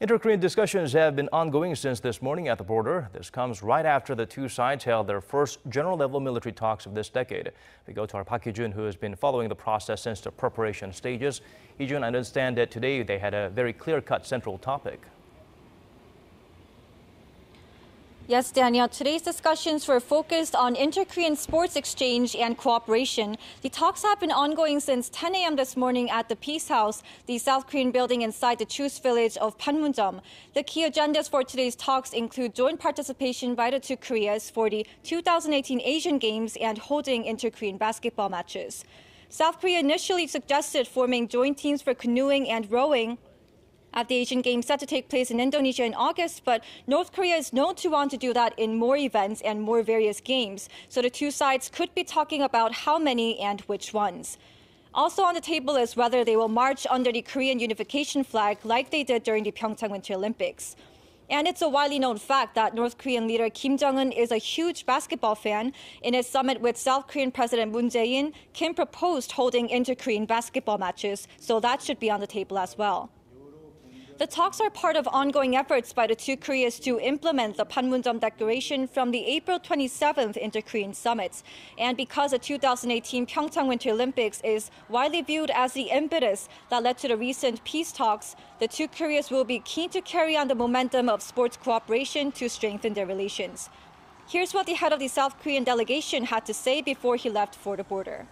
Inter-Korean discussions have been ongoing since this morning at the border. This comes right after the two sides held their first general-level military talks of this decade. We go to our Park Hee-jun, who has been following the process since the preparation stages. Hee-jun, I understand that today they had a very clear-cut central topic. Yes, Daniel. Today's discussions were focused on inter-Korean sports exchange and cooperation. The talks have been ongoing since 10 a.m. this morning at the Peace House, the South Korean building inside the Choose village of Panmunjom. The key agendas for today's talks include joint participation by the two Koreas for the 2018 Asian Games and holding inter-Korean basketball matches. South Korea initially suggested forming joint teams for canoeing and rowing at the Asian Games set to take place in Indonesia in August, but North Korea is known to want to do that in more events and more various games. So the two sides could be talking about how many and which ones. Also on the table is whether they will march under the Korean unification flag like they did during the Pyeongchang Winter Olympics. And it's a widely known fact that North Korean leader Kim Jong-un is a huge basketball fan. In his summit with South Korean President Moon Jae-in, Kim proposed holding inter-Korean basketball matches, so that should be on the table as well. The talks are part of ongoing efforts by the two Koreas to implement the Panmunjom Declaration from the April 27th Inter-Korean Summit. And because the 2018 Pyeongchang Winter Olympics is widely viewed as the impetus that led to the recent peace talks, the two Koreas will be keen to carry on the momentum of sports cooperation to strengthen their relations. Here's what the head of the South Korean delegation had to say before he left for the border.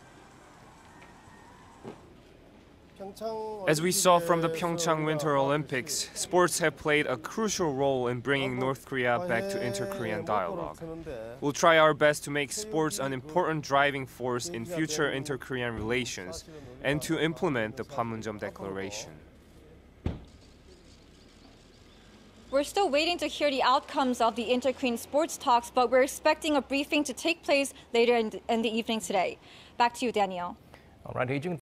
As we saw from the Pyeongchang Winter Olympics, sports have played a crucial role in bringing North Korea back to inter-Korean dialogue. We'll try our best to make sports an important driving force in future inter-Korean relations and to implement the Panmunjom Declaration. We're still waiting to hear the outcomes of the inter-Korean sports talks, but we're expecting a briefing to take place later in the evening today. Back to you, Danielle. All right, Hee-jun.